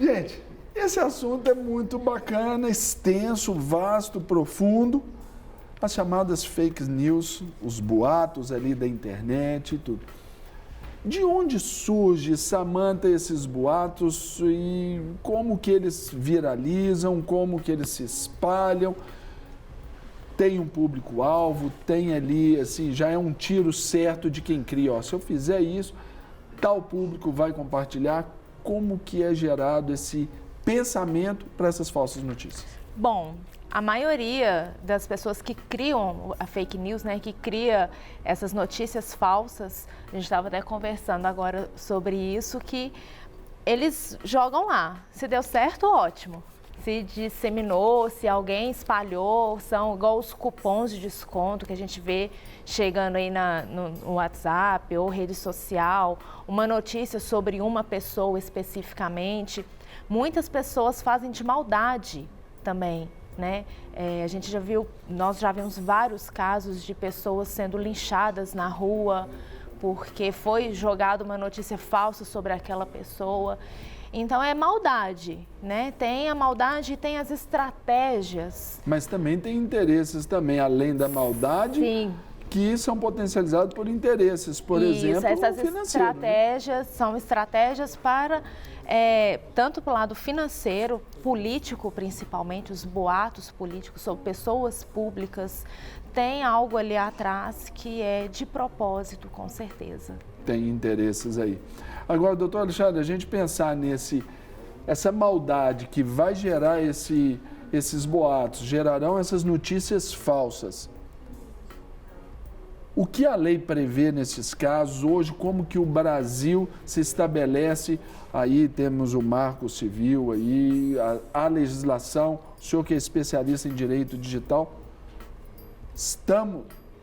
Gente, esse assunto é muito bacana, extenso, vasto, profundo. As chamadas fake news, os boatos ali da internet e tudo. De onde surge, Samantha, esses boatos e como que eles viralizam, como que eles se espalham? Tem um público-alvo, tem ali, assim, já é um tiro certo de quem cria. Ó, se eu fizer isso, tal público vai compartilhar. Como que é gerado esse pensamento para essas falsas notícias? Bom, a maioria das pessoas que criam a fake news, né, que cria essas notícias falsas, a gente estava até conversando agora sobre isso, que eles jogam lá. Se deu certo, ótimo. Se disseminou, se alguém espalhou, são igual os cupons de desconto que a gente vê chegando aí no WhatsApp ou rede social, uma notícia sobre uma pessoa especificamente. Muitas pessoas fazem de maldade também, né? Nós já vimos vários casos de pessoas sendo linchadas na rua porque foi jogada uma notícia falsa sobre aquela pessoa. Então é maldade, né? Tem a maldade e tem as estratégias. Mas também tem interesses também, além da maldade, sim, que são potencializados por interesses, por exemplo, essas financeiro. Estratégias, né? São estratégias para, tanto para o lado financeiro, político principalmente, os boatos políticos sobre pessoas públicas, tem algo ali atrás que é de propósito, com certeza. Tem interesses aí. Agora, doutor Alexandre, a gente pensar essa maldade que vai gerar esses boatos, gerarão essas notícias falsas. O que a lei prevê nesses casos hoje? Como que o Brasil se estabelece? Aí temos o Marco Civil, aí a legislação, o senhor que é especialista em direito digital,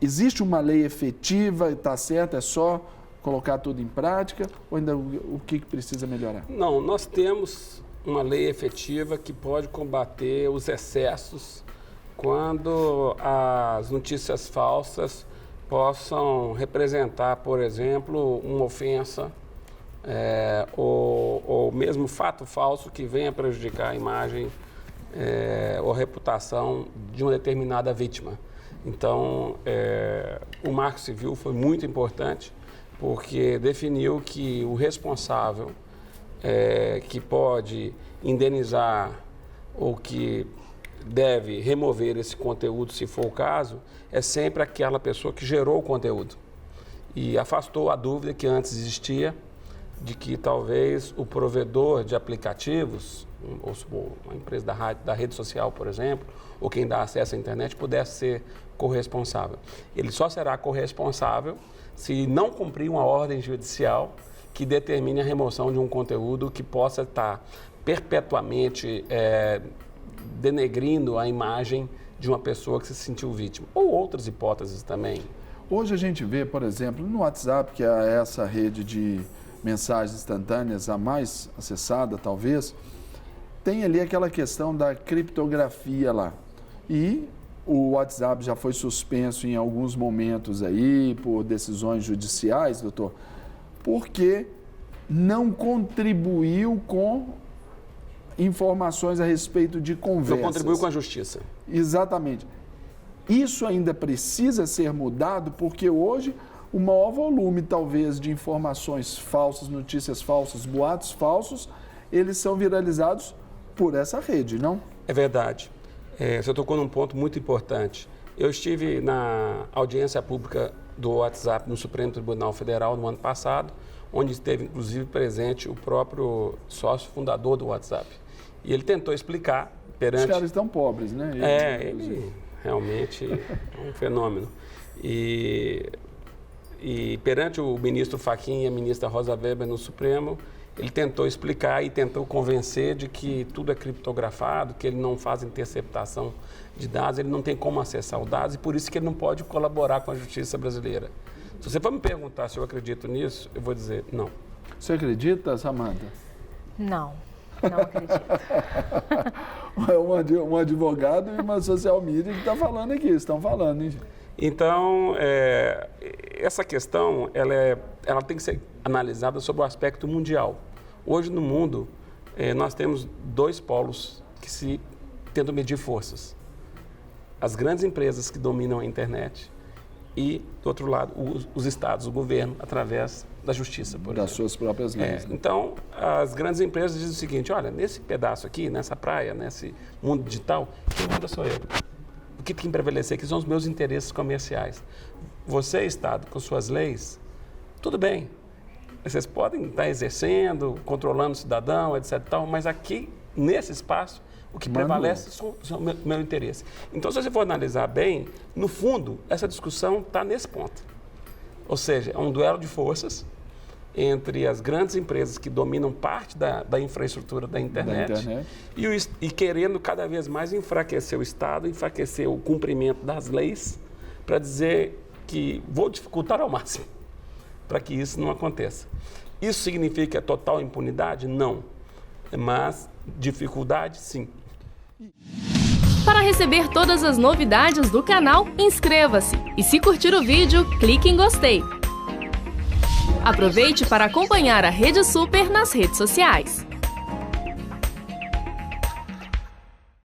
existe uma lei efetiva, está certo, é só colocar tudo em prática ou ainda o que precisa melhorar? Não, nós temos uma lei efetiva que pode combater os excessos quando as notícias falsas possam representar, por exemplo, uma ofensa ou mesmo fato falso que venha prejudicar a imagem ou reputação de uma determinada vítima. Então, o Marco Civil foi muito importante porque definiu que o responsável que pode indenizar ou que deve remover esse conteúdo, se for o caso, é sempre aquela pessoa que gerou o conteúdo. E afastou a dúvida que antes existia de que talvez o provedor de aplicativos, ou uma empresa da rede social, por exemplo, ou quem dá acesso à internet, pudesse ser corresponsável. Ele só será corresponsável se não cumprir uma ordem judicial que determine a remoção de um conteúdo que possa estar perpetuamente denegrindo a imagem de uma pessoa que se sentiu vítima, ou outras hipóteses também. Hoje a gente vê, por exemplo, no WhatsApp, que é essa rede de mensagens instantâneas a mais acessada, talvez, tem ali aquela questão da criptografia lá. E o WhatsApp já foi suspenso em alguns momentos aí por decisões judiciais, doutor, porque não contribuiu com informações a respeito de conversas. Não contribuiu com a justiça. Exatamente. Isso ainda precisa ser mudado porque hoje o maior volume, talvez, de informações falsas, notícias falsas, boatos falsos, eles são viralizados por essa rede, não? É verdade. Você tocou num ponto muito importante. Eu estive na audiência pública do WhatsApp no Supremo Tribunal Federal no ano passado, onde esteve, inclusive, presente o próprio sócio fundador do WhatsApp. E ele tentou explicar perante... Os caras estão pobres, né? Ele realmente é um fenômeno. E perante o ministro Fachin e a ministra Rosa Weber no Supremo, ele tentou explicar e tentou convencer de que tudo é criptografado, que ele não faz interceptação de dados, ele não tem como acessar os dados e por isso que ele não pode colaborar com a justiça brasileira. Se você for me perguntar se eu acredito nisso, eu vou dizer não. Você acredita, Samantha? Não acredito. Um advogado e uma social media que está falando aqui, estão falando, hein? Então, essa questão ela tem que ser analisada sob o aspecto mundial. Hoje no mundo, nós temos dois polos que se tentam medir forças. As grandes empresas que dominam a internet e, do outro lado, os estados, o governo, através da justiça, por exemplo. Das suas próprias leis. Né? Então, as grandes empresas dizem o seguinte, olha, nesse pedaço aqui, nessa praia, nesse mundo digital, quem manda sou eu. O que tem que prevalecer aqui são os meus interesses comerciais. Você, Estado, com suas leis, tudo bem. Vocês podem estar exercendo, controlando o cidadão, etc. Tal, mas aqui, nesse espaço, o que prevalece são o meu interesse. Então, se você for analisar bem, no fundo, essa discussão está nesse ponto. Ou seja, é um duelo de forças entre as grandes empresas que dominam parte da infraestrutura da internet. E querendo cada vez mais enfraquecer o Estado, enfraquecer o cumprimento das leis, para dizer que vou dificultar ao máximo para que isso não aconteça. Isso significa total impunidade? Não. Mas dificuldade, sim. Para receber todas as novidades do canal, inscreva-se e, se curtir o vídeo, clique em gostei. Aproveite para acompanhar a Rede Super nas redes sociais.